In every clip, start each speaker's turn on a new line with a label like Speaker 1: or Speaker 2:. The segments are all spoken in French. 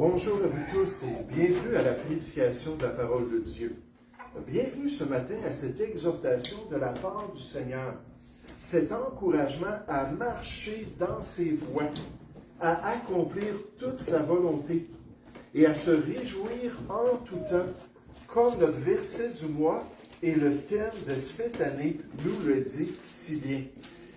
Speaker 1: Bonjour à vous tous et bienvenue à la prédication de la parole de Dieu. Bienvenue ce matin à cette exhortation de la part du Seigneur, cet encouragement à marcher dans ses voies, à accomplir toute sa volonté et à se réjouir en tout temps, comme notre verset du mois et le thème de cette année nous le dit si bien.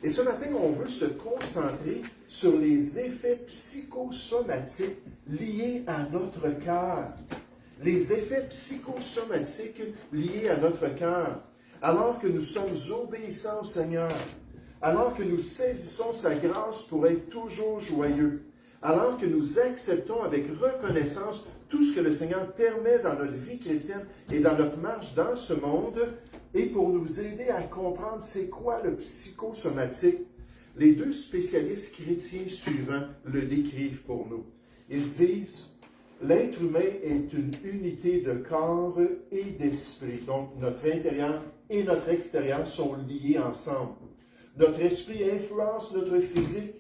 Speaker 1: Et ce matin, on veut se concentrer sur les effets psychosomatiques liés à notre cœur. Les effets psychosomatiques liés à notre cœur. Alors que nous sommes obéissants au Seigneur, alors que nous saisissons sa grâce pour être toujours joyeux, alors que nous acceptons avec reconnaissance tout ce que le Seigneur permet dans notre vie chrétienne et dans notre marche dans ce monde, et pour nous aider à comprendre c'est quoi le psychosomatique, les deux spécialistes chrétiens suivants le décrivent pour nous. Ils disent, l'être humain est une unité de corps et d'esprit. Donc, notre intérieur et notre extérieur sont liés ensemble. Notre esprit influence notre physique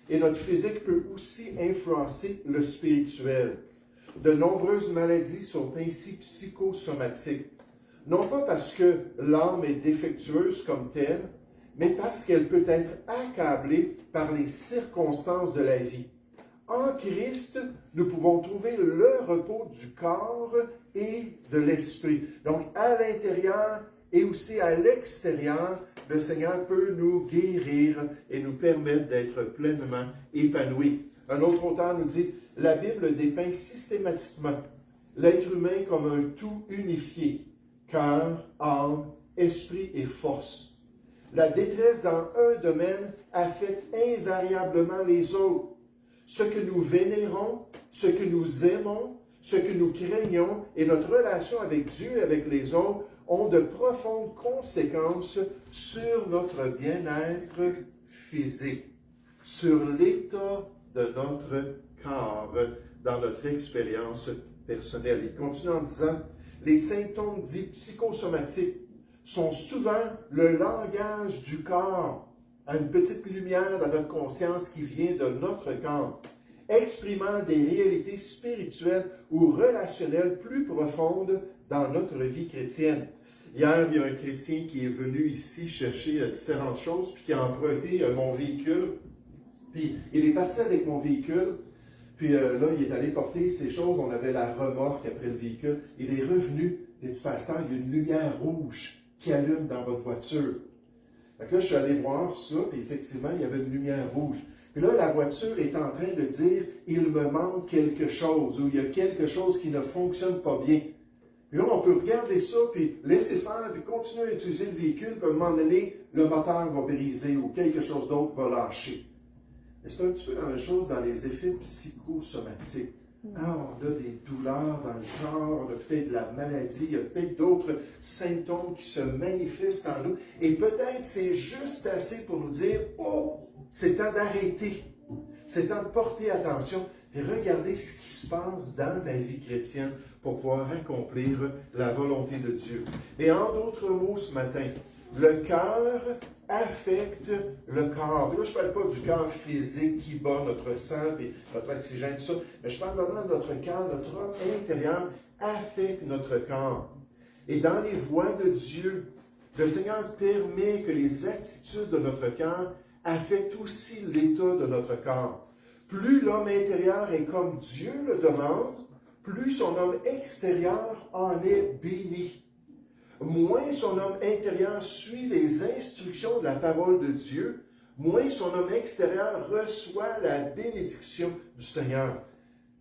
Speaker 1: et notre physique peut aussi influencer le spirituel. De nombreuses maladies sont ainsi psychosomatiques. Non pas parce que l'âme est défectueuse comme telle, mais parce qu'elle peut être accablée par les circonstances de la vie. En Christ, nous pouvons trouver le repos du corps et de l'esprit. Donc, à l'intérieur et aussi à l'extérieur, le Seigneur peut nous guérir et nous permettre d'être pleinement épanouis. Un autre auteur nous dit, la Bible dépeint systématiquement l'être humain comme un tout unifié, cœur, âme, esprit et force. La détresse dans un domaine affecte invariablement les autres. Ce que nous vénérons, ce que nous aimons, ce que nous craignons et notre relation avec Dieu et avec les autres ont de profondes conséquences sur notre bien-être physique, sur l'état de notre corps, dans notre expérience personnelle. Il continue en disant, les symptômes dits psychosomatiques sont souvent le langage du corps, à une petite lumière dans notre conscience qui vient de notre corps, exprimant des réalités spirituelles ou relationnelles plus profondes dans notre vie chrétienne. Hier, il y a un chrétien qui est venu ici chercher différentes choses, puis qui a emprunté mon véhicule. Puis il est parti avec mon véhicule, puis là, il est allé porter ces choses. On avait la remorque après le véhicule. Il est revenu. Il dit, pasteur, il y a une lumière rouge qui allume dans votre voiture. Donc là, je suis allé voir ça, puis effectivement, il y avait une lumière rouge. Puis là, la voiture est en train de dire, il me manque quelque chose, ou il y a quelque chose qui ne fonctionne pas bien. Puis là, on peut regarder ça, puis laisser faire, puis continuer à utiliser le véhicule, puis à un moment donné, le moteur va briser, ou quelque chose d'autre va lâcher. Mais c'est un petit peu dans la chose, dans les effets psychosomatiques. Ah, on a des douleurs dans le corps, on a peut-être de la maladie, il y a peut-être d'autres symptômes qui se manifestent en nous. Et peut-être c'est juste assez pour nous dire, oh, c'est temps d'arrêter, c'est temps de porter attention et regarder ce qui se passe dans la vie chrétienne pour pouvoir accomplir la volonté de Dieu. Et en d'autres mots ce matin, le cœur affecte le corps. Là, je ne parle pas du cœur physique qui bat notre sang et notre oxygène, tout ça, mais je parle vraiment de notre cœur, notre homme intérieur affecte notre corps. Et dans les voies de Dieu, le Seigneur permet que les attitudes de notre cœur affectent aussi l'état de notre corps. Plus l'homme intérieur est comme Dieu le demande, plus son homme extérieur en est béni. Moins son homme intérieur suit les instructions de la parole de Dieu, moins son homme extérieur reçoit la bénédiction du Seigneur.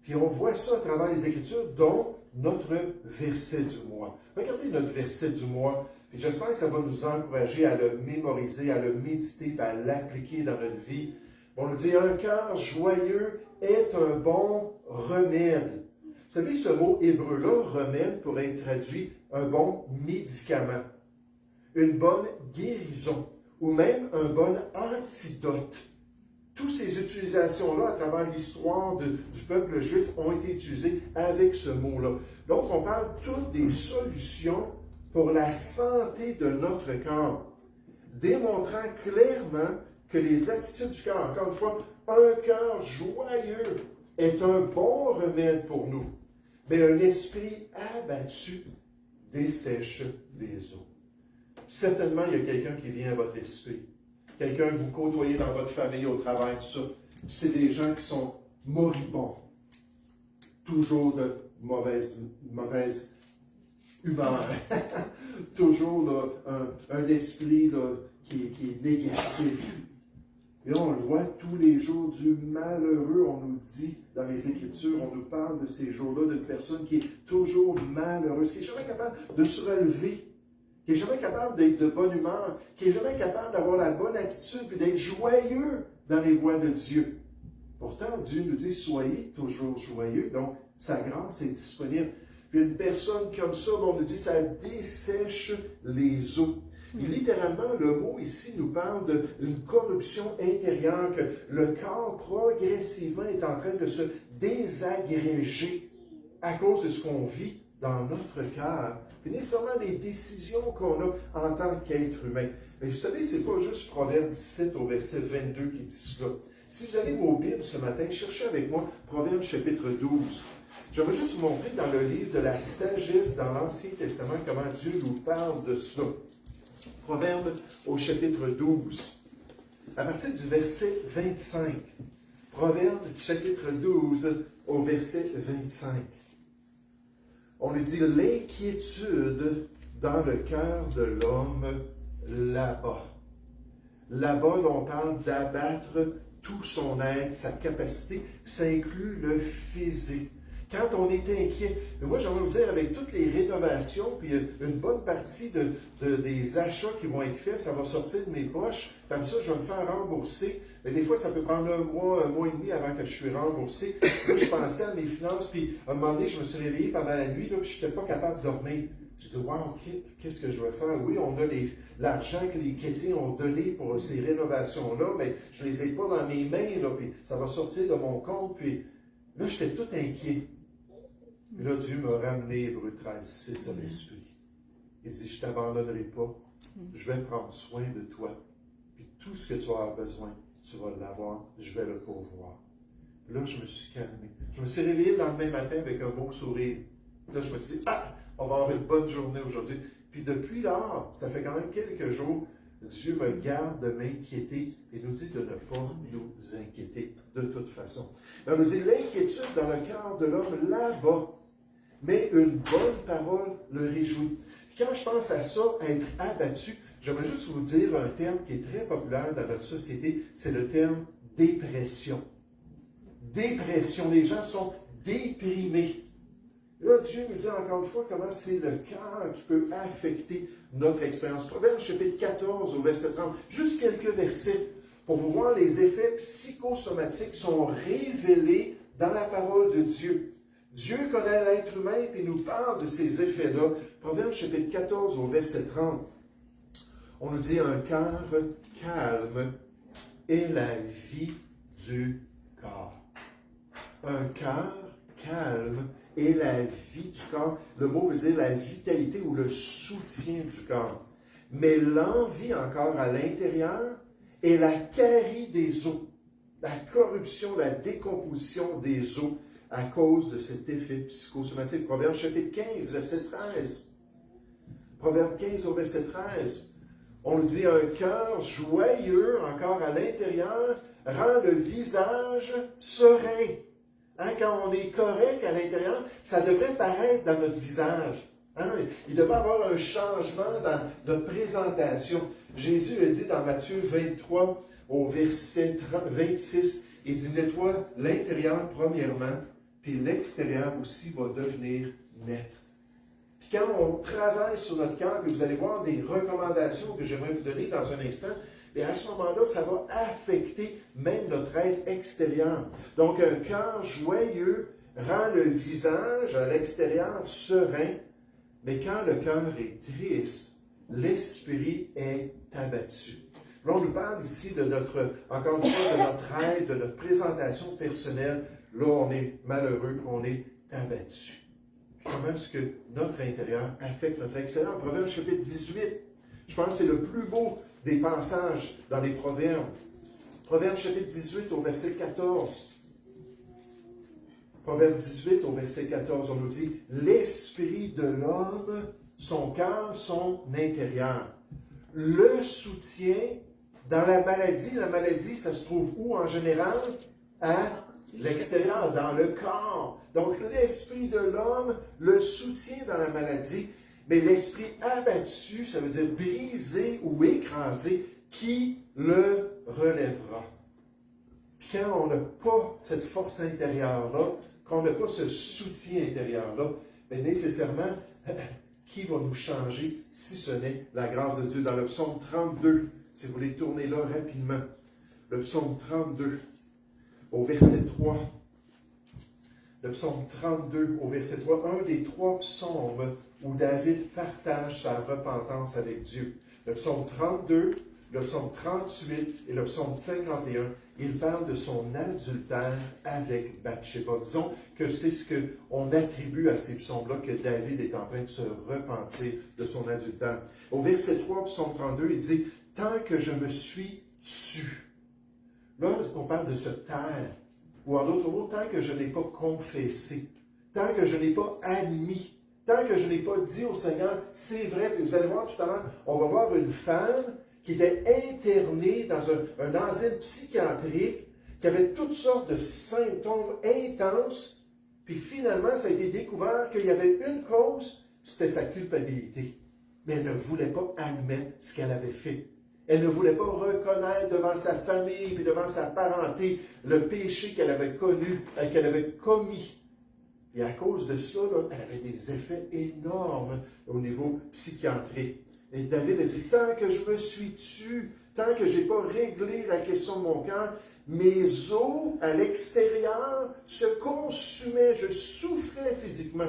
Speaker 1: Puis on voit ça à travers les Écritures, dont notre verset du mois. Regardez notre verset du mois, puis j'espère que ça va nous encourager à le mémoriser, à le méditer, à l'appliquer dans notre vie. On nous dit, un cœur joyeux est un bon remède. Vous savez, ce mot hébreu-là, remède, pourrait être traduit un bon médicament, une bonne guérison, ou même un bon antidote. Toutes ces utilisations-là, à travers l'histoire du peuple juif, ont été utilisées avec ce mot-là. Donc, on parle toutes des solutions pour la santé de notre corps, démontrant clairement que les attitudes du cœur, encore une fois, un cœur joyeux est un bon remède pour nous, mais un esprit abattu dessèche les eaux. Certainement, il y a quelqu'un qui vient à votre esprit. Quelqu'un que vous côtoyez dans votre famille, au travail, tout ça. C'est des gens qui sont moribonds. Toujours de mauvaise humeur. Toujours là, un esprit là, qui est négatif. Et là, on le voit tous les jours du malheureux, on nous dit dans les Écritures, on nous parle de ces jours-là d'une personne qui est toujours malheureuse, qui n'est jamais capable de se relever, qui n'est jamais capable d'être de bonne humeur, qui n'est jamais capable d'avoir la bonne attitude et d'être joyeux dans les voies de Dieu. Pourtant, Dieu nous dit, soyez toujours joyeux, donc sa grâce est disponible. Puis une personne comme ça, on nous dit, ça dessèche les eaux. Et littéralement, le mot ici nous parle d'une corruption intérieure, que le corps progressivement est en train de se désagréger à cause de ce qu'on vit dans notre cœur. Puis nécessairement les décisions qu'on a en tant qu'être humain. Mais vous savez, ce n'est pas juste Proverbe 17 au verset 22 qui dit cela. Si vous avez vos Bibles ce matin, cherchez avec moi Proverbe chapitre 12. J'aimerais juste vous montrer dans le livre de la sagesse dans l'Ancien Testament comment Dieu nous parle de cela. Proverbe au chapitre 12, à partir du verset 25. Proverbe chapitre 12 au verset 25. On lui dit, l'inquiétude dans le cœur de l'homme là-bas. Là-bas, on parle d'abattre tout son être, sa capacité, ça inclut le physique. Quand on est inquiet, mais moi j'aimerais vous dire, avec toutes les rénovations, puis une bonne partie des achats qui vont être faits, ça va sortir de mes poches, comme ça je vais me faire rembourser. Mais des fois, ça peut prendre un mois et demi avant que je suis remboursé. Là, je pensais à mes finances, puis à un moment donné, je me suis réveillé pendant la nuit, là, puis je n'étais pas capable de dormir. Je me suis dit, wow, qu'est-ce que je vais faire? Oui, on a l'argent que les chrétiens ont donné pour ces rénovations-là, mais je ne les ai pas dans mes mains, là, puis ça va sortir de mon compte, puis là, j'étais tout inquiet. Et là, Dieu m'a ramené, Hébreux 13:6 à l'esprit. Il dit, je ne t'abandonnerai pas, je vais prendre soin de toi, puis tout ce que tu as besoin, tu vas l'avoir, je vais le pourvoir. Là, je me suis calmé. Je me suis réveillé le lendemain matin avec un beau sourire. Là, je me suis dit, on va avoir une bonne journée aujourd'hui. Puis depuis lors, ça fait quand même quelques jours, Dieu me garde de m'inquiéter et nous dit de ne pas nous inquiéter de toute façon. On nous dit l'inquiétude dans le cœur de l'homme là-bas, mais une bonne parole le réjouit. Puis quand je pense à ça, être abattu, j'aimerais juste vous dire un terme qui est très populaire dans notre société, c'est le terme dépression. Dépression, les gens sont déprimés. Là, Dieu nous dit encore une fois comment c'est le cœur qui peut affecter notre expérience. Proverbe chapitre 14 au verset 30, juste quelques versets pour vous voir les effets psychosomatiques sont révélés dans la parole de Dieu. Dieu connaît l'être humain et nous parle de ces effets-là. Proverbe chapitre 14 au verset 30, on nous dit un cœur calme est la vie du corps. Un cœur calme et la vie du corps. Le mot veut dire la vitalité ou le soutien du corps. Mais l'envie encore à l'intérieur est la carie des os, la corruption, la décomposition des os à cause de cet effet psychosomatique. Proverbe chapitre 15, verset 13. Proverbe 15 au verset 13. On dit un cœur joyeux encore à l'intérieur rend le visage serein. Hein, quand on est correct à l'intérieur, ça devrait paraître dans notre visage. Hein? Il devrait y avoir un changement dans notre présentation. Jésus a dit dans Matthieu 23, au verset 26, il dit, nettoie l'intérieur premièrement, puis l'extérieur aussi va devenir net. Puis quand on travaille sur notre cœur, puis vous allez voir des recommandations que j'aimerais vous donner dans un instant, et à ce moment-là, ça va affecter même notre être extérieur. Donc, un cœur joyeux rend le visage à l'extérieur serein, mais quand le cœur est triste, l'esprit est abattu. Là, on nous parle ici de notre, encore une fois, de notre aide, de notre présentation personnelle. Là, on est malheureux, on est abattu. Comment est-ce que notre intérieur affecte notre extérieur? Proverbe chapitre 18, je pense que c'est le plus beau des passages dans les Proverbes. Proverbe chapitre 18 au verset 14. Proverbe 18 au verset 14, on nous dit « L'esprit de l'homme, son cœur, son intérieur. » Le soutien dans la maladie, ça se trouve où en général? À l'extérieur, dans le corps. Donc l'esprit de l'homme le soutient dans la maladie, mais l'esprit abattu, ça veut dire brisé ou écrasé, qui le relèvera. Puis quand on n'a pas cette force intérieure-là, quand on n'a pas ce soutien intérieur-là, bien nécessairement, qui va nous changer si ce n'est la grâce de Dieu? Dans le psaume 32, si vous voulez tourner là rapidement, le psaume 32, au verset 3. Le psaume 32, au verset 3, un des 3 psaumes où David partage sa repentance avec Dieu. Le psaume 32, le psaume 38 et le psaume 51, il parle de son adultère avec Bathsheba. Disons que c'est ce qu'on attribue à ces psaumes-là, que David est en train de se repentir de son adultère. Au verset 3, psaume 32, il dit « Tant que je me suis tu ». Là, on parle de se taire. Ou en d'autres mots, tant que je n'ai pas confessé, tant que je n'ai pas admis, tant que je n'ai pas dit au Seigneur, c'est vrai, puis vous allez voir tout à l'heure, on va voir une femme qui était internée dans un asile psychiatrique, qui avait toutes sortes de symptômes intenses, puis finalement, ça a été découvert qu'il y avait une cause, c'était sa culpabilité. Mais elle ne voulait pas admettre ce qu'elle avait fait. Elle ne voulait pas reconnaître devant sa famille et devant sa parenté le péché qu'elle avait connu, qu'elle avait commis. Et à cause de cela, là, elle avait des effets énormes au niveau psychiatrique. Et David a dit, tant que je me suis tu, tant que je n'ai pas réglé la question de mon cœur, mes os à l'extérieur se consumaient, je souffrais physiquement.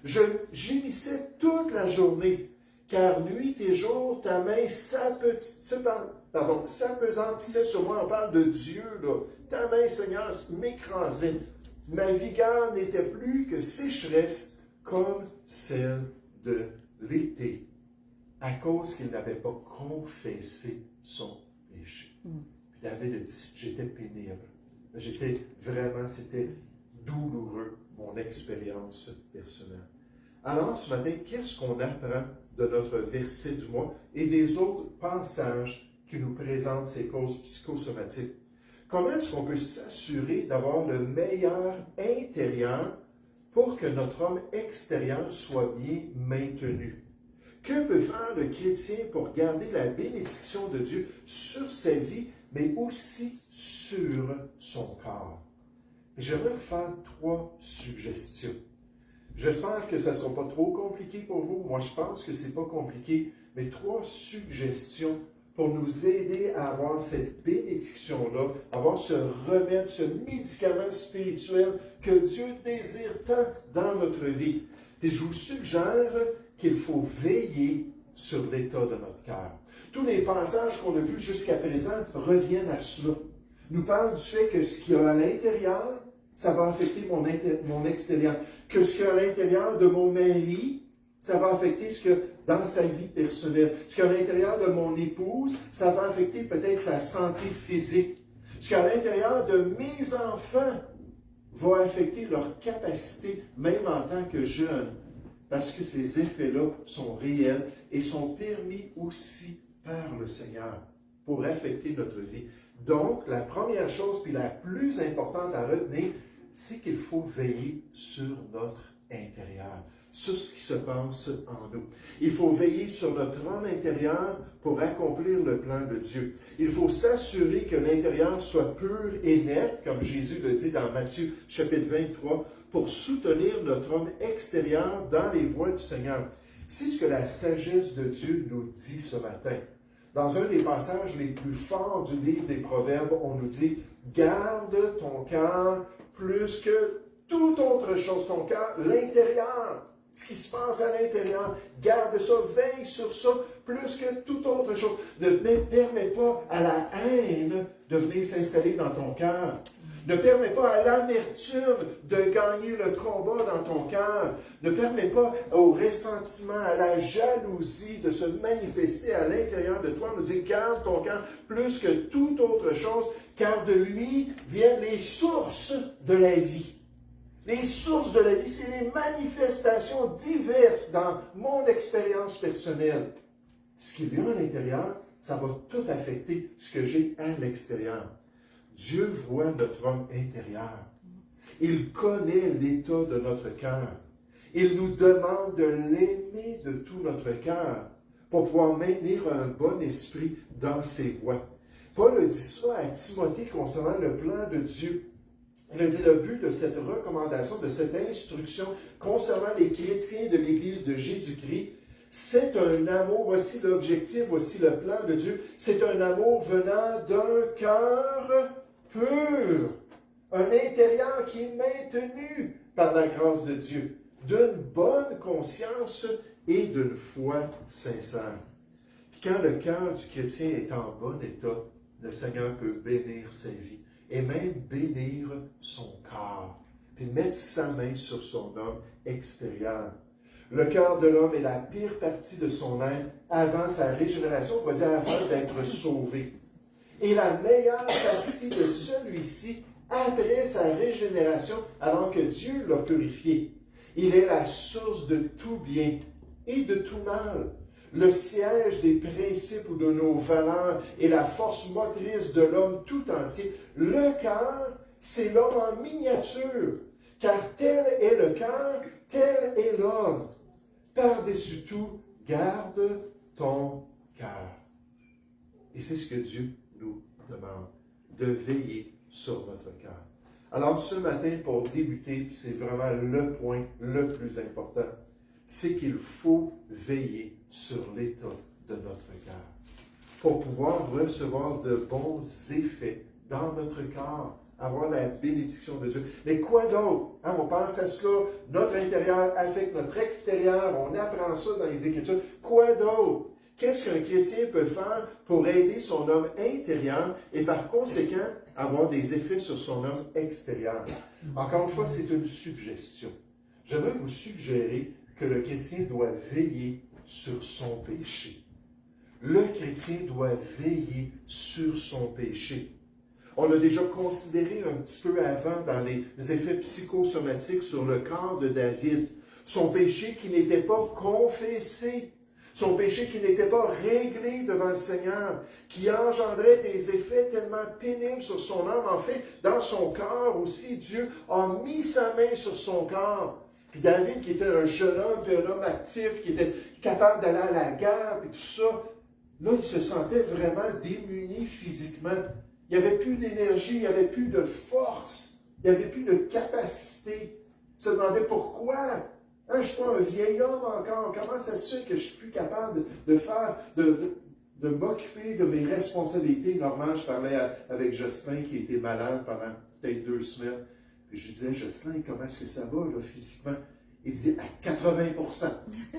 Speaker 1: Je gémissais toute la journée. Car nuit et jour, ta main s'apesantissait sur moi. On parle de Dieu, là. Ta main, Seigneur, m'écrasait. Ma vigueur n'était plus que sécheresse comme celle de l'été, à cause qu'il n'avait pas confessé son péché. Puis David a dit, j'étais pénible. C'était douloureux, mon expérience personnelle. Alors, ce matin, qu'est-ce qu'on apprend de notre verset du mois et des autres passages qui nous présentent ces causes psychosomatiques? Comment est-ce qu'on peut s'assurer d'avoir le meilleur intérieur pour que notre homme extérieur soit bien maintenu? Que peut faire le chrétien pour garder la bénédiction de Dieu sur sa vie, mais aussi sur son corps? Et j'aimerais vous faire 3 suggestions. J'espère que ça ne sera pas trop compliqué pour vous. Moi, je pense que ce n'est pas compliqué, mais 3 suggestions pour nous aider à avoir cette bénédiction-là, avoir ce remède, ce médicament spirituel que Dieu désire tant dans notre vie. Et je vous suggère qu'il faut veiller sur l'état de notre cœur. Tous les passages qu'on a vus jusqu'à présent reviennent à cela. Nous parlent du fait que ce qu'il y a à l'intérieur, ça va affecter mon extérieur. Que ce qu'il y a à l'intérieur de mon mari, ça va affecter ce que dans sa vie personnelle. Ce qu'il y a à l'intérieur de mon épouse, ça va affecter peut-être sa santé physique. Ce qu'il y a à l'intérieur de mes enfants va affecter leur capacité, même en tant que jeunes, parce que ces effets-là sont réels et sont permis aussi par le Seigneur pour affecter notre vie. Donc, la première chose, puis la plus importante à retenir, c'est qu'il faut veiller sur notre intérieur, sur ce qui se passe en nous. Il faut veiller sur notre homme intérieur pour accomplir le plan de Dieu. Il faut s'assurer que l'intérieur soit pur et net, comme Jésus le dit dans Matthieu chapitre 23, pour soutenir notre homme extérieur dans les voies du Seigneur. C'est ce que la sagesse de Dieu nous dit ce matin. Dans un des passages les plus forts du livre des Proverbes, on nous dit « Garde ton cœur plus que toute autre chose, ton cœur, l'intérieur, ce qui se passe à l'intérieur, garde ça, veille sur ça, plus que toute autre chose. Ne permets pas à la haine de venir s'installer dans ton cœur. Ne permets pas à l'amertume de gagner le combat dans ton cœur. Ne permets pas au ressentiment, à la jalousie de se manifester à l'intérieur de toi. On nous dit, garde ton cœur plus que toute autre chose, car de lui viennent les sources de la vie. Les sources de la vie, c'est les manifestations diverses dans mon expérience personnelle. Ce qu'il y a à l'intérieur, ça va tout affecter ce que j'ai à l'extérieur. Dieu voit notre homme intérieur. Il connaît l'état de notre cœur. Il nous demande de l'aimer de tout notre cœur pour pouvoir maintenir un bon esprit dans ses voies. Paul dit ça à Timothée concernant le plan de Dieu. Il a dit le but de cette recommandation, de cette instruction concernant les chrétiens de l'Église de Jésus-Christ, c'est un amour, voici l'objectif, voici le plan de Dieu, c'est un amour venant d'un cœur pur, un intérieur qui est maintenu par la grâce de Dieu, d'une bonne conscience et d'une foi sincère. Puis quand le cœur du chrétien est en bon état, le Seigneur peut bénir sa vie et même bénir son corps, puis mettre sa main sur son homme extérieur. Le cœur de l'homme est la pire partie de son être avant sa régénération, on va dire avant d'être sauvé. Et la meilleure partie de celui-ci après sa régénération, alors que Dieu l'a purifié. Il est la source de tout bien et de tout mal. Le siège des principes ou de nos valeurs et la force motrice de l'homme tout entier. Le cœur, c'est l'homme en miniature, car tel est le cœur, tel est l'homme. Par-dessus tout, garde ton cœur. Et c'est ce que Dieu nous demande, de veiller sur notre cœur. Alors ce matin, pour débuter, c'est vraiment le point le plus important, c'est qu'il faut veiller sur l'état de notre cœur pour pouvoir recevoir de bons effets dans notre corps, avoir la bénédiction de Dieu. Mais quoi d'autre? Hein, on pense à cela, notre intérieur affecte notre extérieur, on apprend ça dans les Écritures. Quoi d'autre? Qu'est-ce qu'un chrétien peut faire pour aider son homme intérieur et par conséquent avoir des effets sur son homme extérieur? Encore une fois, c'est une suggestion. J'aimerais vous suggérer que le chrétien doit veiller sur son péché. Le chrétien doit veiller sur son péché. On l'a déjà considéré un petit peu avant dans les effets psychosomatiques sur le corps de David. Son péché qui n'était pas confessé. Son péché qui n'était pas réglé devant le Seigneur, qui engendrait des effets tellement pénibles sur son âme. En fait, dans son corps aussi, Dieu a mis sa main sur son corps. Puis David, qui était un jeune homme, puis un homme actif, qui était capable d'aller à la guerre, puis tout ça, là, il se sentait vraiment démuni physiquement. Il n'y avait plus d'énergie, il n'y avait plus de force, il n'y avait plus de capacité. Il se demandait pourquoi. Hein, je ne suis pas un vieil homme encore. Comment ça se fait que je ne suis plus capable de m'occuper de mes responsabilités? Normalement, je parlais avec Jocelyn qui était malade pendant peut-être 2 semaines. Puis je lui disais, Jocelyn, comment est-ce que ça va là, physiquement? Il dit, à 80%.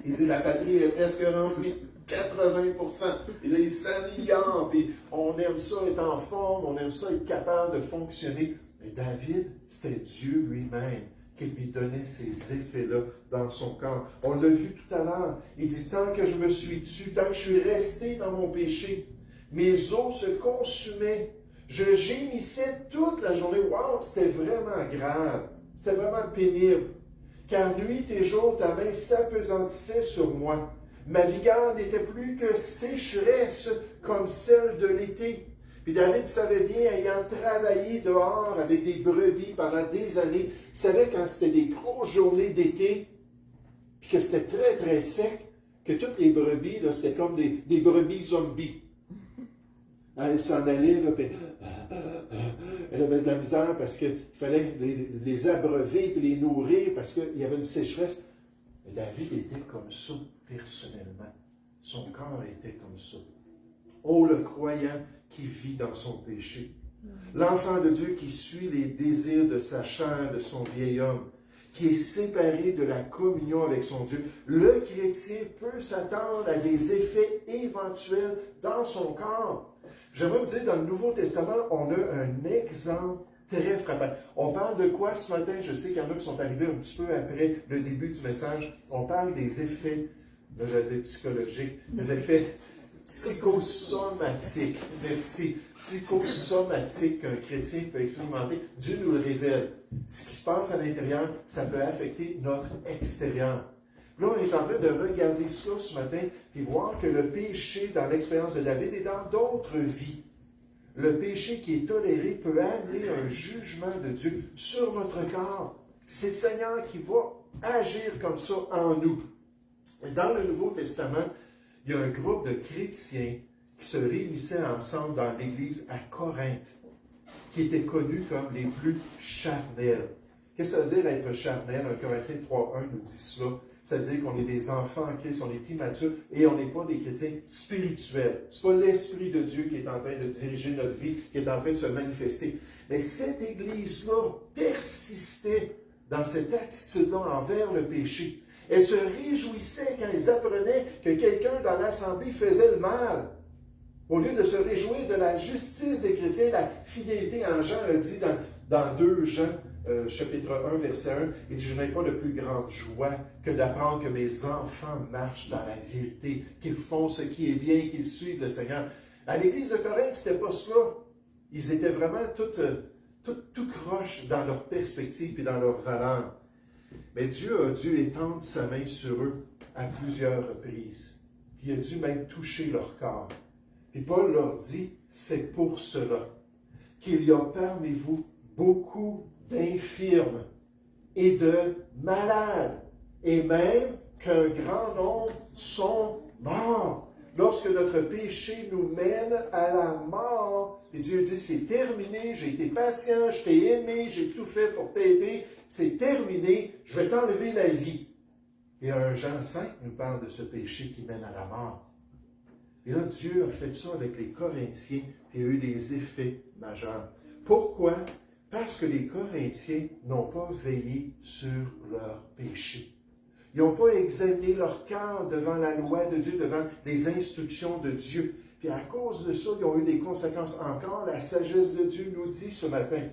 Speaker 1: Il dit, la batterie est presque remplie. 80%. Et là, il s'améliore. Puis on aime ça être en forme, on aime ça être capable de fonctionner. Mais David, c'était Dieu lui-même qui lui donnait ces effets-là dans son corps. On l'a vu tout à l'heure. Il dit, tant que je me suis tué, tant que je suis resté dans mon péché, mes os se consumaient. Je gémissais toute la journée. Wow, c'était vraiment grave. C'était vraiment pénible. Car nuit et jour, ta main s'apesantissait sur moi. Ma vigueur n'était plus que sécheresse comme celle de l'été. Puis David savait bien, ayant travaillé dehors avec des brebis pendant des années, il savait quand c'était des grosses journées d'été, puis que c'était très, très sec, que toutes les brebis, là, c'était comme des brebis zombies. Elle s'en allait, là, puis elle avait de la misère parce qu'il fallait les abreuver puis les nourrir parce qu'il y avait une sécheresse. Mais David était comme ça, personnellement. Son corps était comme ça. Oh, le croyant qui vit dans son péché. L'enfant de Dieu qui suit les désirs de sa chair, de son vieil homme, qui est séparé de la communion avec son Dieu. Le chrétien peut s'attendre à des effets éventuels dans son corps. J'aimerais vous dire, dans le Nouveau Testament, on a un exemple très frappant. On parle de quoi ce matin? Je sais qu'il y en a qui sont arrivés un petit peu après le début du message. On parle des effets, je vais dire psychologiques, des effets psychosomatique. Merci. Psychosomatique qu'un chrétien peut expérimenter. Dieu nous le révèle. Ce qui se passe à l'intérieur, ça peut affecter notre extérieur. Là, on est en train de regarder cela ce matin et voir que le péché dans l'expérience de David et dans d'autres vies, le péché qui est toléré peut amener un jugement de Dieu sur notre corps. C'est le Seigneur qui va agir comme ça en nous. Et dans le Nouveau Testament, il y a un groupe de chrétiens qui se réunissaient ensemble dans l'Église à Corinthe, qui étaient connus comme les plus charnels. Qu'est-ce que ça veut dire être charnel? 1 Corinthiens 3.1 nous dit cela. Ça veut dire qu'on est des enfants en Christ, on est immatures et on n'est pas des chrétiens spirituels. Ce n'est pas l'Esprit de Dieu qui est en train de diriger notre vie, qui est en train de se manifester. Mais cette Église-là persistait dans cette attitude-là envers le péché. Elle se réjouissait quand ils apprenaient que quelqu'un dans l'Assemblée faisait le mal. Au lieu de se réjouir de la justice des chrétiens, la fidélité en Jean a dit dans 2 Jean, chapitre 1, verset 1, il dit « Je n'ai pas de plus grande joie que d'apprendre que mes enfants marchent dans la vérité, qu'ils font ce qui est bien, qu'ils suivent le Seigneur. » À l'Église de Corinthe, ce n'était pas cela. Ils étaient vraiment tout croche dans leur perspective et dans leurs valeurs. Mais Dieu a dû étendre sa main sur eux à plusieurs reprises. Il a dû même toucher leur corps. Et Paul leur dit, c'est pour cela qu'il y a parmi vous beaucoup d'infirmes et de malades, et même qu'un grand nombre sont morts. Lorsque notre péché nous mène à la mort, et Dieu dit, c'est terminé, j'ai été patient, je t'ai aimé, j'ai tout fait pour t'aider, c'est terminé, je vais t'enlever la vie. Et 1 Jean 5 nous parle de ce péché qui mène à la mort. Et là, Dieu a fait ça avec les Corinthiens, et il y a eu des effets majeurs. Pourquoi? Parce que les Corinthiens n'ont pas veillé sur leur péché. Ils n'ont pas examiné leur cœur devant la loi de Dieu, devant les instructions de Dieu. Puis à cause de ça, ils ont eu des conséquences encore. La sagesse de Dieu nous dit ce matin,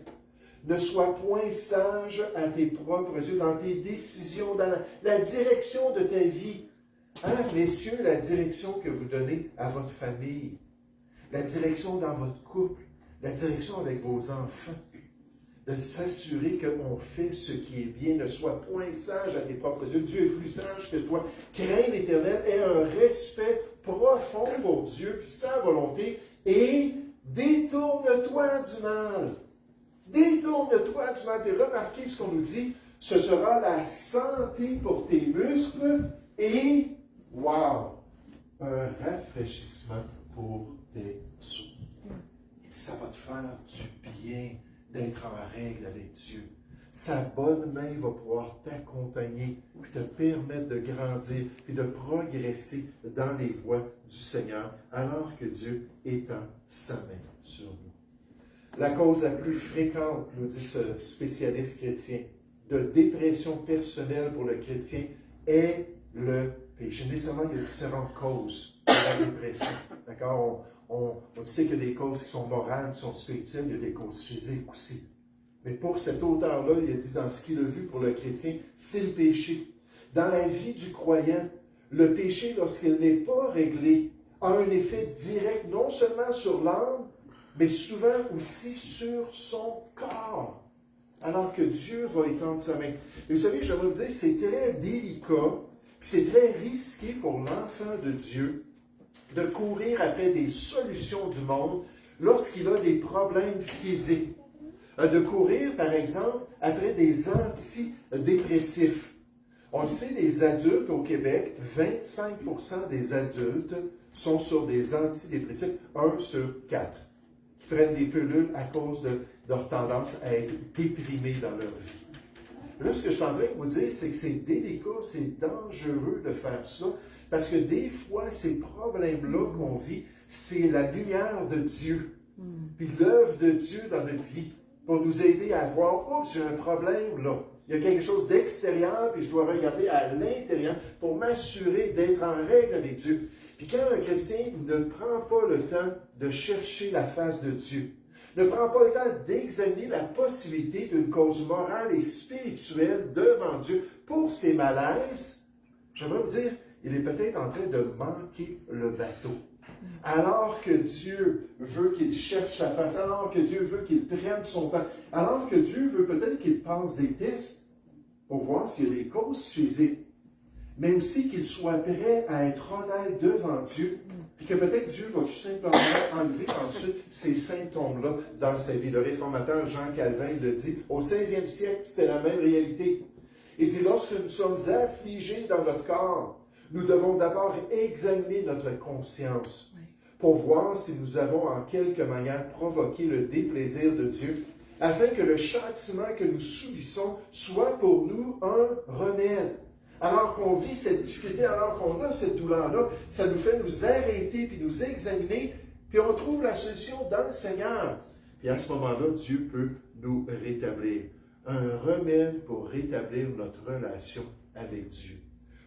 Speaker 1: ne sois point sage à tes propres yeux, dans tes décisions, dans la direction de ta vie. Hein, messieurs, la direction que vous donnez à votre famille, la direction dans votre couple, la direction avec vos enfants. De s'assurer qu'on fait ce qui est bien, ne sois point sage à tes propres yeux. Dieu est plus sage que toi. Crains l'Éternel, aie un respect profond pour Dieu, puis sa volonté, et détourne-toi du mal. Détourne-toi du mal. Puis remarquez ce qu'on nous dit, ce sera la santé pour tes muscles et, wow, un rafraîchissement pour tes os. Et ça va te faire du bien d'être en règle avec Dieu. Sa bonne main va pouvoir t'accompagner, puis te permettre de grandir, puis de progresser dans les voies du Seigneur, alors que Dieu étend sa main sur nous. La cause la plus fréquente, nous dit ce spécialiste chrétien, de dépression personnelle pour le chrétien est le péché. Nécessairement, il y a différentes causes de la dépression. D'accord? On sait qu'il y a des causes qui sont morales, qui sont spirituelles, il y a des causes physiques aussi. Mais pour cet auteur-là, il a dit dans ce qu'il a vu pour le chrétien, c'est le péché. Dans la vie du croyant, le péché, lorsqu'il n'est pas réglé, a un effet direct non seulement sur l'âme, mais souvent aussi sur son corps. Alors que Dieu va étendre sa main. Et vous savez, j'aimerais vous dire, c'est très délicat, puis c'est très risqué pour l'enfant de Dieu de courir après des solutions du monde lorsqu'il a des problèmes physiques. De courir, par exemple, après des antidépressifs. On le sait, les adultes au Québec, 25% des adultes sont sur des antidépressifs, 1 sur 4, qui prennent des pilules à cause de leur tendance à être déprimés dans leur vie. Là, ce que je suis en train de vous dire, c'est que c'est délicat, c'est dangereux de faire ça, parce que des fois, ces problèmes-là qu'on vit, c'est la lumière de Dieu, puis l'œuvre de Dieu dans notre vie, pour nous aider à voir, oups, j'ai un problème là. Il y a quelque chose d'extérieur, puis je dois regarder à l'intérieur pour m'assurer d'être en règle avec Dieu. Puis quand un chrétien ne prend pas le temps de chercher la face de Dieu, ne prend pas le temps d'examiner la possibilité d'une cause morale et spirituelle devant Dieu pour ses malaises, j'aimerais vous dire, il est peut-être en train de manquer le bateau. Alors que Dieu veut qu'il cherche sa face, alors que Dieu veut qu'il prenne son temps, alors que Dieu veut peut-être qu'il passe des tests pour voir s'il y a des causes physiques, mais aussi qu'il soit prêt à être honnête devant Dieu, puis que peut-être Dieu va tout simplement enlever ensuite ces symptômes-là dans sa vie. Le réformateur Jean Calvin le dit, au 16e siècle, c'était la même réalité. Il dit, lorsque nous sommes affligés dans notre corps, nous devons d'abord examiner notre conscience pour voir si nous avons en quelque manière provoqué le déplaisir de Dieu, afin que le châtiment que nous subissons soit pour nous un remède. Alors qu'on vit cette difficulté, alors qu'on a cette douleur-là, ça nous fait nous arrêter, puis nous examiner, puis on trouve la solution dans le Seigneur. Puis à ce moment-là, Dieu peut nous rétablir. Un remède pour rétablir notre relation avec Dieu.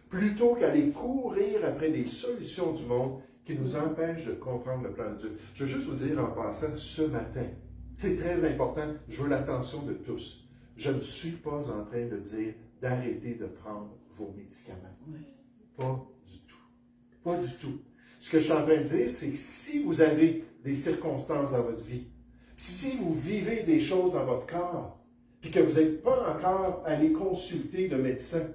Speaker 1: Plutôt qu'aller courir après les solutions du monde qui nous empêchent de comprendre le plan de Dieu. Je veux juste vous dire en passant, ce matin, c'est très important, je veux l'attention de tous. Je ne suis pas en train de dire d'arrêter de prendre vos médicaments. Pas du tout. Pas du tout. Ce que je suis en train de dire, c'est que si vous avez des circonstances dans votre vie, si vous vivez des choses dans votre corps, puis que vous n'êtes pas encore allé consulter le médecin.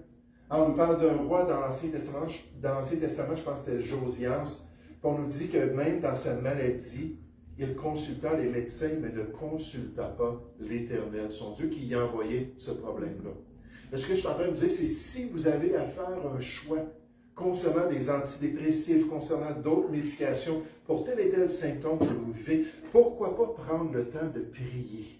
Speaker 1: On nous parle d'un roi dans l'Ancien Testament, je pense que c'était Josias, puis on nous dit que même dans sa maladie, il consulta les médecins, mais ne consulta pas l'Éternel, son Dieu, qui y a envoyé ce problème-là. Mais ce que je suis en train de dire, c'est si vous avez à faire un choix concernant des antidépressifs, concernant d'autres médications, pour tel et tel symptôme que vous vivez, pourquoi pas prendre le temps de prier,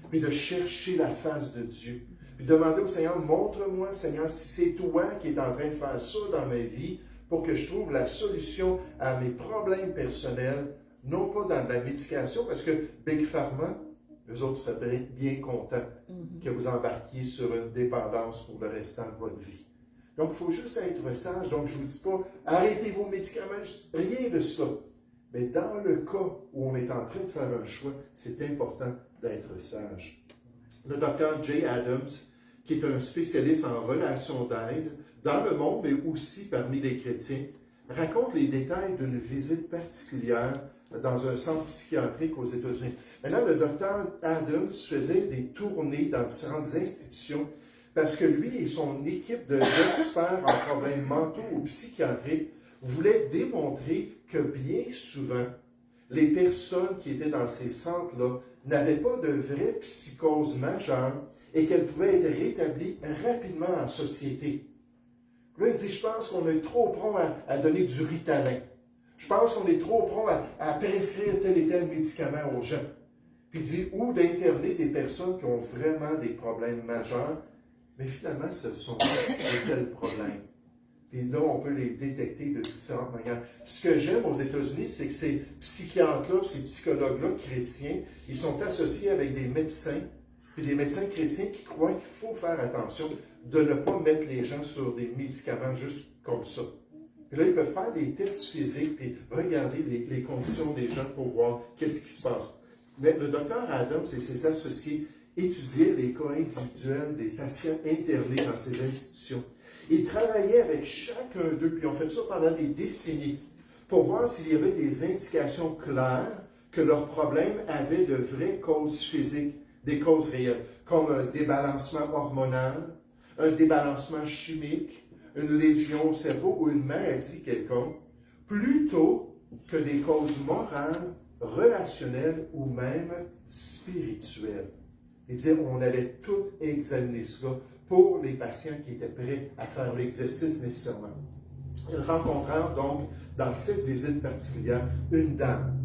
Speaker 1: puis de chercher la face de Dieu, puis demander au Seigneur, montre-moi, Seigneur, si c'est toi qui es en train de faire ça dans ma vie, pour que je trouve la solution à mes problèmes personnels, non pas dans la médication, parce que Big Pharma, eux autres seraient bien contents que vous embarquiez sur une dépendance pour le restant de votre vie. Donc, il faut juste être sage. Donc, je ne vous dis pas, arrêtez vos médicaments, rien de ça. Mais dans le cas où on est en train de faire un choix, c'est important d'être sage. Le docteur Jay Adams, qui est un spécialiste en relations d'aide, dans le monde, mais aussi parmi les chrétiens, raconte les détails d'une visite particulière dans un centre psychiatrique aux États-Unis. Maintenant, le docteur Adams faisait des tournées dans différentes institutions parce que lui et son équipe d'experts en problèmes mentaux ou psychiatriques voulaient démontrer que bien souvent, les personnes qui étaient dans ces centres-là n'avaient pas de vraie psychose majeure et qu'elles pouvaient être rétablies rapidement en société. Là, il dit, je pense qu'on est trop prompt à donner du Ritalin. Je pense qu'on est trop prompt à prescrire tel et tel médicament aux gens. Puis il dit, ou d'interner des personnes qui ont vraiment des problèmes majeurs, mais finalement, ce sont pas de tels problèmes. Et là, on peut les détecter de différentes manières. Ce que j'aime aux États-Unis, c'est que ces psychiatres-là, ces psychologues-là chrétiens, ils sont associés avec des médecins, puis des médecins chrétiens qui croient qu'il faut faire attention de ne pas mettre les gens sur des médicaments juste comme ça. Puis là, ils peuvent faire des tests physiques et regarder les conditions des gens pour voir qu'est-ce qui se passe. Mais le docteur Adams et ses associés étudiaient les cas individuels des patients internés dans ces institutions. Ils travaillaient avec chacun d'eux, puis ont fait ça pendant des décennies, pour voir s'il y avait des indications claires que leurs problèmes avaient de vraies causes physiques, des causes réelles, comme un débalancement hormonal, un débalancement chimique, une lésion au cerveau ou une maladie quelconque, plutôt que des causes morales, relationnelles ou même spirituelles. Et dire, on allait tout examiner cela pour les patients qui étaient prêts à faire l'exercice nécessairement. Ils rencontrèrent donc, dans cette visite particulière, une dame.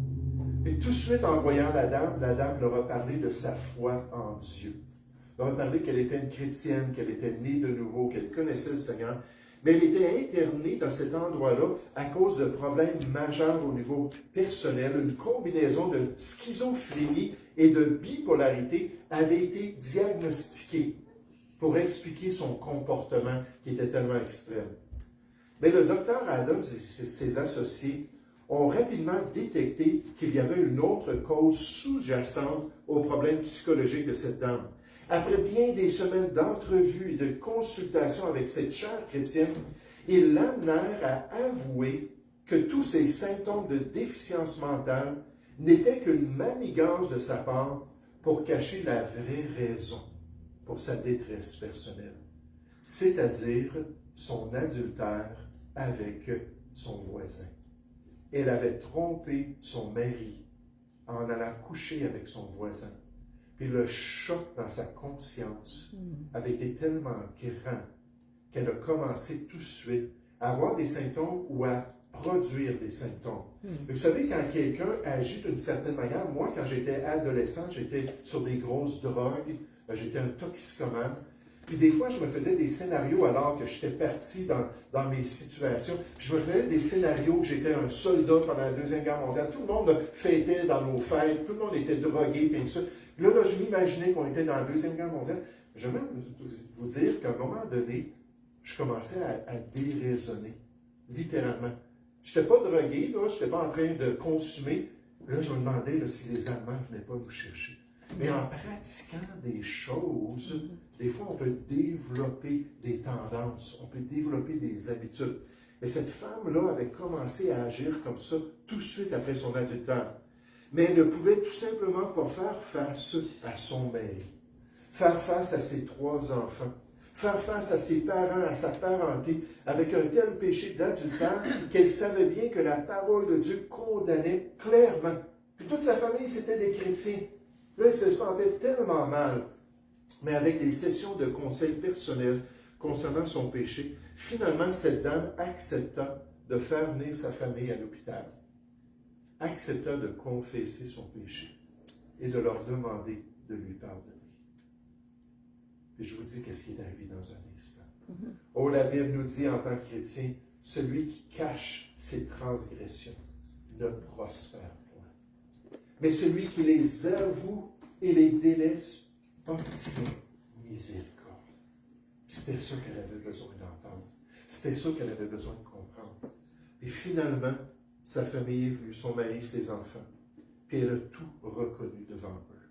Speaker 1: Et tout de suite, en voyant la dame leur a parlé de sa foi en Dieu. Elle leur a parlé qu'elle était une chrétienne, qu'elle était née de nouveau, qu'elle connaissait le Seigneur, mais elle était internée dans cet endroit-là à cause de problèmes majeurs au niveau personnel. Une combinaison de schizophrénie et de bipolarité avait été diagnostiquée pour expliquer son comportement qui était tellement extrême. Mais le docteur Adams et ses associés ont rapidement détecté qu'il y avait une autre cause sous-jacente au problème psychologique de cette dame. Après bien des semaines d'entrevues et de consultations avec cette chère chrétienne, ils l'amenèrent à avouer que tous ces symptômes de déficience mentale n'étaient qu'une manigance de sa part pour cacher la vraie raison pour sa détresse personnelle, c'est-à-dire son adultère avec son voisin. Elle avait trompé son mari en allant coucher avec son voisin. Puis le choc dans sa conscience avait été tellement grand qu'elle a commencé tout de suite à avoir des symptômes ou à produire des symptômes. Vous savez, quand quelqu'un agit d'une certaine manière, moi, quand j'étais adolescent, j'étais sur des grosses drogues, j'étais un toxicomane. Puis des fois, je me faisais des scénarios alors que j'étais parti dans mes situations. Puis je me faisais des scénarios que j'étais un soldat pendant la Deuxième Guerre mondiale. Tout le monde fêtait dans nos fêtes, tout le monde était drogué, puis ça. Là, je m'imaginais qu'on était dans la Deuxième Guerre mondiale. Je vais vous dire qu'à un moment donné, je commençais à déraisonner, littéralement. Je n'étais pas drogué, je n'étais pas en train de consommer. Là, je me demandais si les Allemands ne venaient pas nous chercher. Mais en pratiquant des choses, des fois, on peut développer des tendances, on peut développer des habitudes. Et cette femme-là avait commencé à agir comme ça tout de suite après son adultère. Mais elle ne pouvait tout simplement pas faire face à son mari, faire face à ses 3 enfants, faire face à ses parents, à sa parenté, avec un tel péché d'adultère qu'elle savait bien que la parole de Dieu condamnait clairement. Puis toute sa famille, c'était des chrétiens. Là, elle se sentait tellement mal. Mais avec des sessions de conseils personnels concernant son péché, finalement, cette dame accepta de faire venir sa famille à l'hôpital. Accepta de confesser son péché et de leur demander de lui pardonner. Et je vous dis qu'est-ce qui est arrivé dans un instant. Oh, la Bible nous dit en tant que chrétien, celui qui cache ses transgressions ne prospère point. Mais celui qui les avoue et les délaisse obtient miséricorde. C'était ça qu'elle avait besoin d'entendre. C'était ça qu'elle avait besoin de comprendre. Et finalement, sa famille est venue, son mari, ses enfants. Puis elle a tout reconnu devant eux.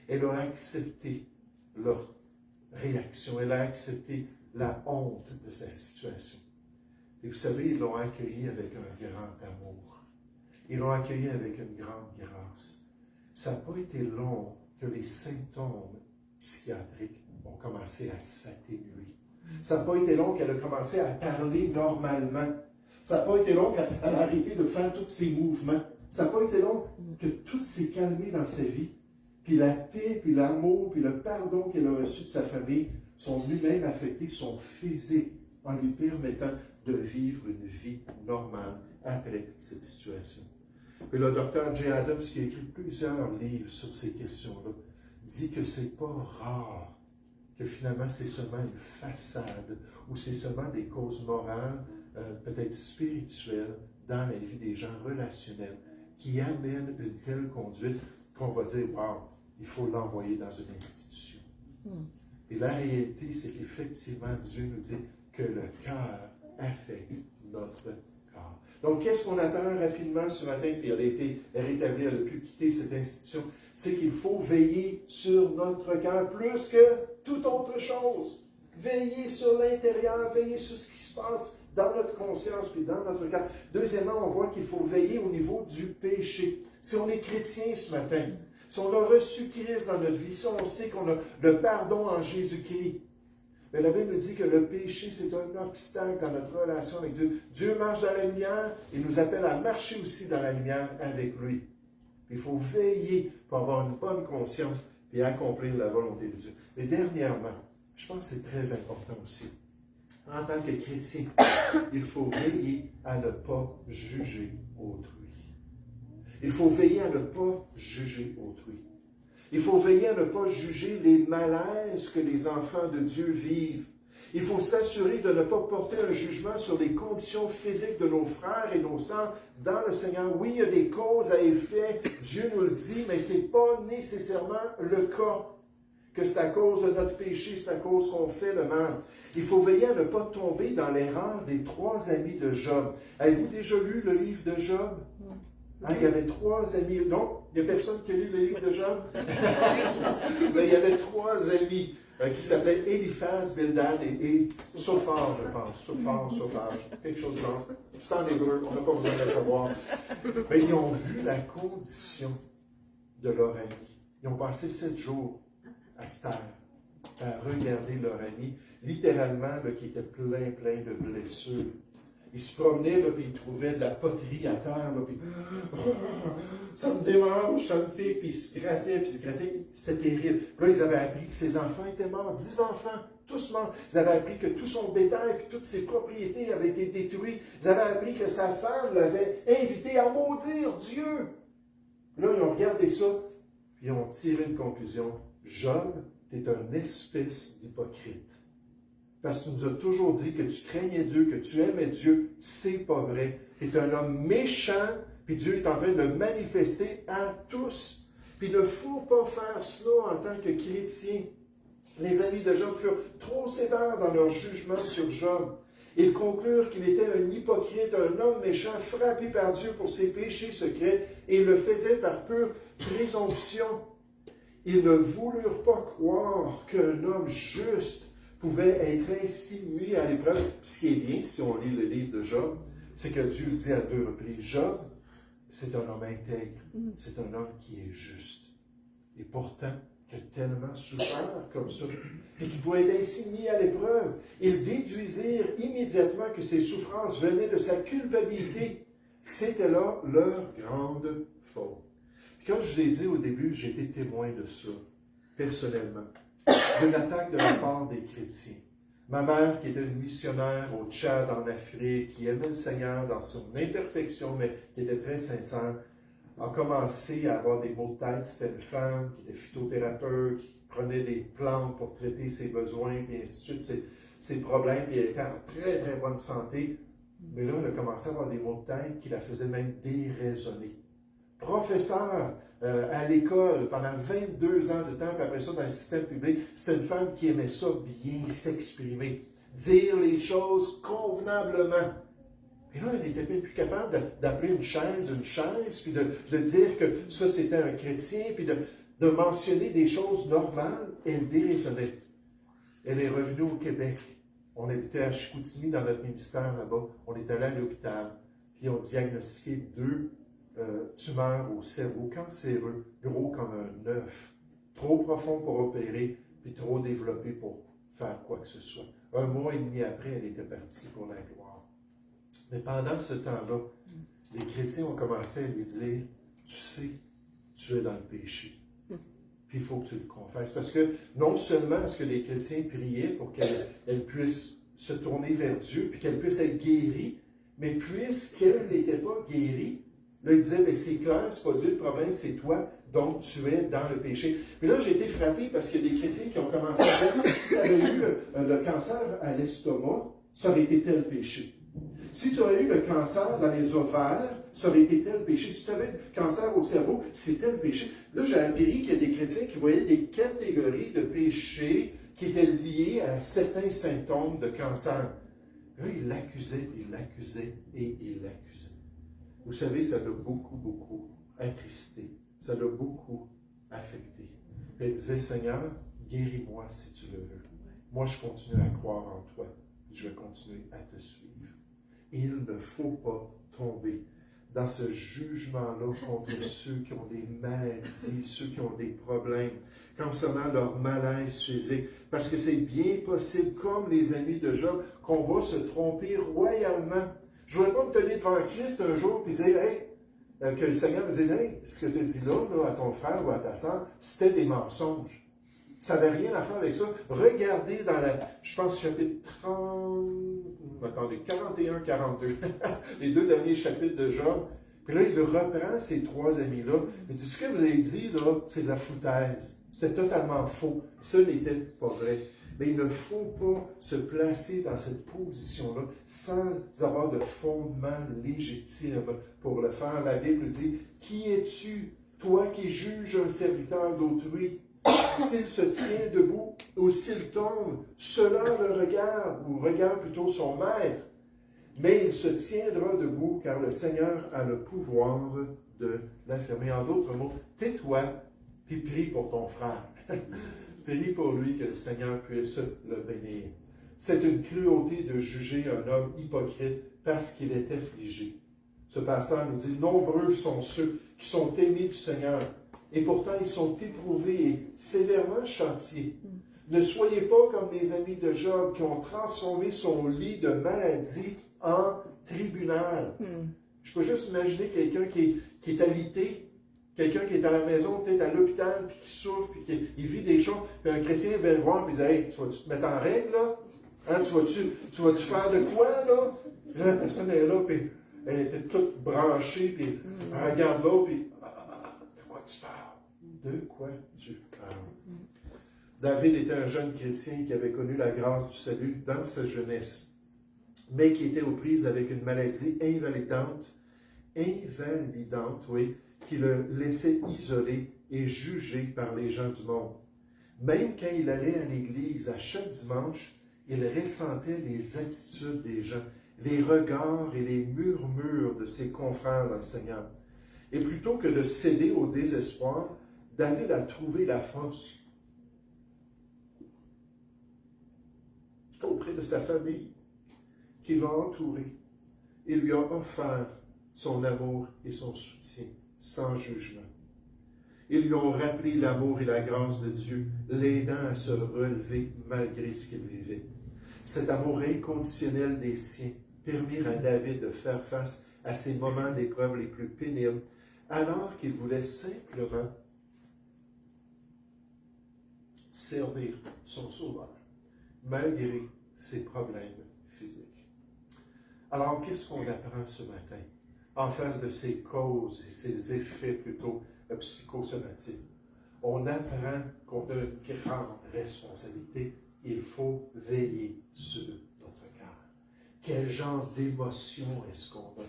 Speaker 1: Elle a accepté leur réaction. Elle a accepté la honte de sa situation. Et vous savez, ils l'ont accueilli avec un grand amour. Ils l'ont accueilli avec une grande grâce. Ça n'a pas été long que les symptômes psychiatriques ont commencé à s'atténuer. Ça n'a pas été long qu'elle a commencé à parler normalement. Ça n'a pas été long qu'elle a arrêté de faire tous ses mouvements. Ça n'a pas été long que tout s'est calmé dans sa vie. Puis la paix, puis l'amour, puis le pardon qu'elle a reçu de sa famille sont lui-même affectés son physique en lui permettant de vivre une vie normale après cette situation. Et le docteur J. Adams, qui a écrit plusieurs livres sur ces questions-là, dit que ce n'est pas rare que finalement c'est seulement une façade ou c'est seulement des causes morales, peut-être spirituelles, dans la vie des gens relationnels, qui amènent une telle conduite qu'on va dire, wow, il faut l'envoyer dans une institution. Et la réalité, c'est qu'effectivement, Dieu nous dit que le cœur affecte notre corps. Donc, qu'est-ce qu'on apprend rapidement ce matin, puis elle a été rétablie, elle a pu quitter cette institution, c'est qu'il faut veiller sur notre cœur plus que toute autre chose. Veiller sur l'intérieur, veiller sur ce qui se passe dans notre conscience puis dans notre cœur. Deuxièmement, on voit qu'il faut veiller au niveau du péché. Si on est chrétien ce matin, si on a reçu Christ dans notre vie, si on sait qu'on a le pardon en Jésus-Christ, mais la Bible dit que le péché, c'est un obstacle dans notre relation avec Dieu. Dieu marche dans la lumière et nous appelle à marcher aussi dans la lumière avec lui. Il faut veiller pour avoir une bonne conscience et accomplir la volonté de Dieu. Et dernièrement, je pense que c'est très important aussi. En tant que chrétien, il faut veiller à ne pas juger autrui. Il faut veiller à ne pas juger autrui. Il faut veiller à ne pas juger les malaises que les enfants de Dieu vivent. Il faut s'assurer de ne pas porter un jugement sur les conditions physiques de nos frères et nos sœurs dans le Seigneur. Oui, il y a des causes à effet, Dieu nous le dit, mais ce n'est pas nécessairement le cas. Que c'est à cause de notre péché, c'est à cause qu'on fait le mal. Il faut veiller à ne pas tomber dans l'erreur des 3 amis de Job. Avez-vous déjà lu le livre de Job? Il y avait 3 amis. Non, il n'y a personne qui a lu le livre de Job? Mais il y avait 3 amis. qui s'appelait Eliphaz, Bildad et Sophar, je pense. Sophar, quelque chose de genre. C'est en hébreu, on n'a pas besoin de le savoir. Mais ils ont vu la condition de leur ami. Ils ont passé 7 jours à se taire, à regarder leur ami, littéralement, là, qui était plein de blessures. Ils se promenaient, là, puis ils trouvaient de la poterie à terre, là, puis ça me démange, ça me fait, puis ils se grattaient, c'était terrible. Puis là, ils avaient appris que ses enfants étaient morts, 10 enfants, tous morts. Ils avaient appris que tout son bétail, puis toutes ses propriétés avaient été détruites. Ils avaient appris que sa femme l'avait invité à maudire Dieu. Là, ils ont regardé ça, puis ils ont tiré une conclusion. Job, tu es un espèce d'hypocrite. Parce que tu nous as toujours dit que tu craignais Dieu, que tu aimais Dieu. C'est pas vrai. Tu es un homme méchant, puis Dieu est en train de le manifester à tous. Puis il ne faut pas faire cela en tant que chrétien. Les amis de Job furent trop sévères dans leur jugement sur Job. Ils conclurent qu'il était un hypocrite, un homme méchant, frappé par Dieu pour ses péchés secrets, et il le faisait par pure présomption. Ils ne voulurent pas croire qu'un homme juste pouvait être ainsi mis à l'épreuve. Ce qui est bien, si on lit le livre de Job, c'est que Dieu dit à 2 reprises, Job, c'est un homme intègre, c'est un homme qui est juste. Et pourtant, qui a tellement souffert comme ça, et qui pouvait être ainsi mis à l'épreuve. Ils déduisirent immédiatement que ces souffrances venaient de sa culpabilité. C'était là leur grande faute. Puis comme je vous ai dit au début, j'ai été témoin de ça, personnellement. D'une attaque de la part des chrétiens. Ma mère, qui était une missionnaire au Tchad, en Afrique, qui aimait le Seigneur dans son imperfection, mais qui était très sincère, a commencé à avoir des maux de tête. C'était une femme qui était phytothérapeute, qui prenait des plantes pour traiter ses besoins, et ainsi de suite, ses problèmes, puis elle était en très bonne santé. Mais là, elle a commencé à avoir des maux de tête qui la faisaient même déraisonner. Professeur à l'école pendant 22 ans de temps, puis après ça dans le système public, c'était une femme qui aimait ça bien s'exprimer, dire les choses convenablement. Et là, elle n'était même plus capable d'appeler une chaise, puis de dire que ça c'était un chrétien, puis de mentionner des choses normales. Elle déraisonnait. Elle est revenue au Québec. On habitait à Chicoutimi dans notre ministère là-bas. On est allé à l'hôpital, puis on diagnostiqué 2 tumeur au cerveau cancéreux, gros comme un œuf, trop profond pour opérer, puis trop développé pour faire quoi que ce soit. 1 mois et demi après, elle était partie pour la gloire. Mais pendant ce temps-là, les chrétiens ont commencé à lui dire, tu sais, tu es dans le péché. Puis il faut que tu le confesses. Parce que non seulement est-ce que les chrétiens priaient pour qu'elle puisse se tourner vers Dieu, puis qu'elle puisse être guérie, mais puisqu'elle n'était pas guérie, là, il disait, bien, c'est clair, c'est pas Dieu le problème, c'est toi, donc tu es dans le péché. Puis là, j'ai été frappé parce qu'il y a des chrétiens qui ont commencé à dire, si tu avais eu le cancer à l'estomac, ça aurait été tel péché. Si tu aurais eu le cancer dans les ovaires, ça aurait été tel péché. Si tu avais le cancer au cerveau, c'est tel péché. Là, j'ai appris qu'il y a des chrétiens qui voyaient des catégories de péchés qui étaient liés à certains symptômes de cancer. Là, ils l'accusaient, ils l'accusaient et ils l'accusaient. Vous savez, ça l'a beaucoup attristé. Ça l'a beaucoup affecté. Elle disait, Seigneur, guéris-moi si tu le veux. Moi, je continue à croire en toi. Je vais continuer à te suivre. Il ne faut pas tomber dans ce jugement-là contre ceux qui ont des maladies, ceux qui ont des problèmes, concernant leur malaise physique. Parce que c'est bien possible, comme les amis de Job, qu'on va se tromper royalement. Je ne voudrais pas me tenir devant Christ un jour et dire, hey, que le Seigneur me dise, hey, ce que tu dis là, à ton frère ou à ta soeur, c'était des mensonges. Ça n'avait rien à faire avec ça. Regardez dans je pense, chapitre 41, 42, les 2 derniers chapitres de Job. Puis là, il reprend ces 3 amis-là. Il dit, ce que vous avez dit, là, c'est de la foutaise. C'était totalement faux. Ça n'était pas vrai. Mais il ne faut pas se placer dans cette position-là sans avoir de fondement légitime pour le faire. La Bible dit, qui es-tu, toi qui juges un serviteur d'autrui? S'il se tient debout ou s'il tombe, cela le regarde, ou regarde plutôt son maître. Mais il se tiendra debout, car le Seigneur a le pouvoir de l'affermir. En d'autres mots, tais-toi, puis prie pour ton frère. Prie pour lui que le Seigneur puisse le bénir. C'est une cruauté de juger un homme hypocrite parce qu'il est affligé. Ce pasteur nous dit, nombreux sont ceux qui sont aimés du Seigneur, et pourtant ils sont éprouvés et sévèrement châtiés. Ne soyez pas comme les amis de Job qui ont transformé son lit de maladie en tribunal. Je peux juste imaginer quelqu'un qui est alité, quelqu'un qui est à la maison, peut-être à l'hôpital, puis qui souffre, puis qui vit des choses, puis un chrétien vient le voir, puis il dit, hey, tu vas-tu te mettre en règle, là? Hein, tu vas-tu faire de quoi, là? Puis là, la personne est là, puis elle était toute branchée, puis elle regarde l'autre, puis de quoi tu parles? De quoi tu parles? David était un jeune chrétien qui avait connu la grâce du salut dans sa jeunesse, mais qui était aux prises avec une maladie invalidante, oui, qui le laissait isolé et jugé par les gens du monde. Même quand il allait à l'église à chaque dimanche, il ressentait les attitudes des gens, les regards et les murmures de ses confrères dans le Seigneur. Et plutôt que de céder au désespoir, David a trouvé la force auprès de sa famille, qui l'a entouré et lui a offert son amour et son soutien, sans jugement. Ils lui ont rappelé l'amour et la grâce de Dieu, l'aidant à se relever malgré ce qu'il vivait. Cet amour inconditionnel des siens permirent à David de faire face à ces moments d'épreuve les plus pénibles, alors qu'il voulait simplement servir son Sauveur, malgré ses problèmes physiques. Alors, qu'est-ce qu'on apprend ce matin en face de ces causes et ces effets plutôt psychosomatiques? On apprend qu'on a une grande responsabilité. Il faut veiller sur notre cœur. Quel genre d'émotion est-ce qu'on a?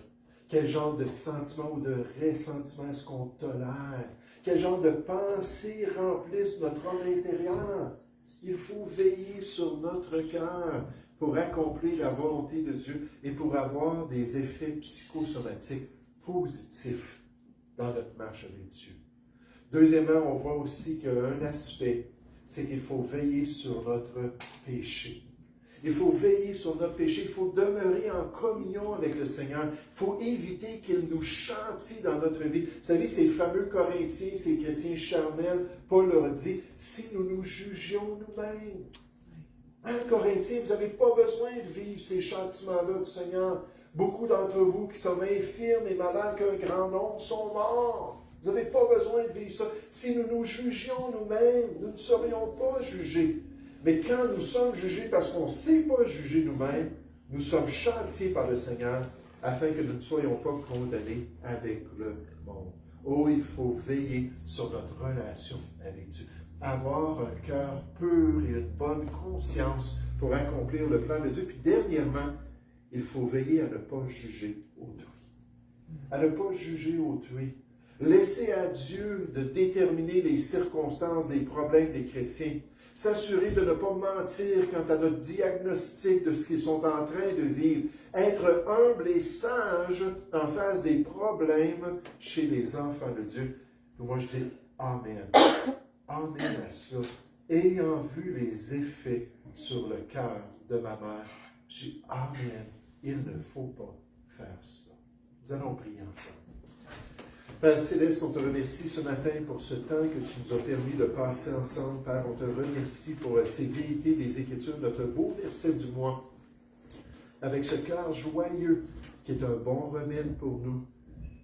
Speaker 1: Quel genre de sentiment ou de ressentiment est-ce qu'on tolère? Quel genre de pensées remplissent notre homme intérieur? Il faut veiller sur notre cœur pour accomplir la volonté de Dieu et pour avoir des effets psychosomatiques positifs dans notre marche avec Dieu. Deuxièmement, on voit aussi qu'un aspect, c'est qu'il faut veiller sur notre péché. Il faut veiller sur notre péché, il faut demeurer en communion avec le Seigneur. Il faut éviter qu'il nous chantie dans notre vie. Vous savez, ces fameux Corinthiens, ces chrétiens charnels, Paul leur dit, si nous nous jugions nous-mêmes. Hein, Corinthiens, vous n'avez pas besoin de vivre ces châtiments-là du Seigneur. Beaucoup d'entre vous qui sont infirmes et malades qu'un grand nombre sont morts. Vous n'avez pas besoin de vivre ça. Si nous nous jugions nous-mêmes, nous ne serions pas jugés. Mais quand nous sommes jugés parce qu'on ne sait pas juger nous-mêmes, nous sommes châtiés par le Seigneur afin que nous ne soyons pas condamnés avec le monde. Oh, il faut veiller sur notre relation avec Dieu. Avoir un cœur pur et une bonne conscience pour accomplir le plan de Dieu. Puis dernièrement, il faut veiller à ne pas juger autrui. À ne pas juger autrui. Laisser à Dieu de déterminer les circonstances des problèmes des chrétiens. S'assurer de ne pas mentir quant à notre diagnostic de ce qu'ils sont en train de vivre. Être humble et sage en face des problèmes chez les enfants de Dieu. Et moi, je dis Amen. Amen à cela. Ayant vu les effets sur le cœur de ma mère, je dis Amen. Il ne faut pas faire cela. Nous allons prier ensemble. Père Céleste, on te remercie ce matin pour ce temps que tu nous as permis de passer ensemble. Père, on te remercie pour ces vérités des Écritures, notre beau verset du mois, avec ce cœur joyeux qui est un bon remède pour nous,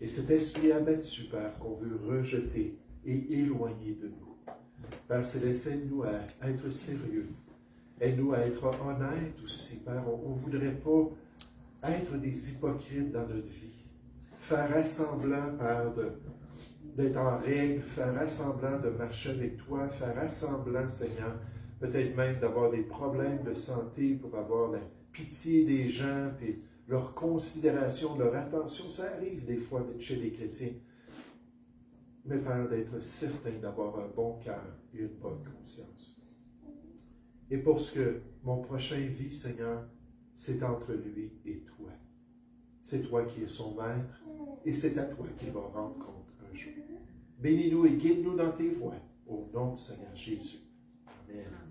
Speaker 1: et cet esprit abattu, Père, qu'on veut rejeter et éloigner de nous. Père Céleste, aide-nous à être sérieux, aide-nous à être honnêtes aussi, Père. On ne voudrait pas être des hypocrites dans notre vie. Faire semblant, Père, d'être en règle, faire semblant de marcher avec toi, faire semblant, Seigneur, peut-être même d'avoir des problèmes de santé pour avoir la pitié des gens, puis leur considération, leur attention. Ça arrive des fois chez les chrétiens. Mais Père, d'être certain d'avoir un bon cœur et une bonne conscience. Et pour ce que mon prochain vit, Seigneur, c'est entre lui et toi. C'est toi qui es son maître, et c'est à toi qu'il va rendre compte un jour. Bénis-nous et guide-nous dans tes voies, au nom du Seigneur Jésus. Amen.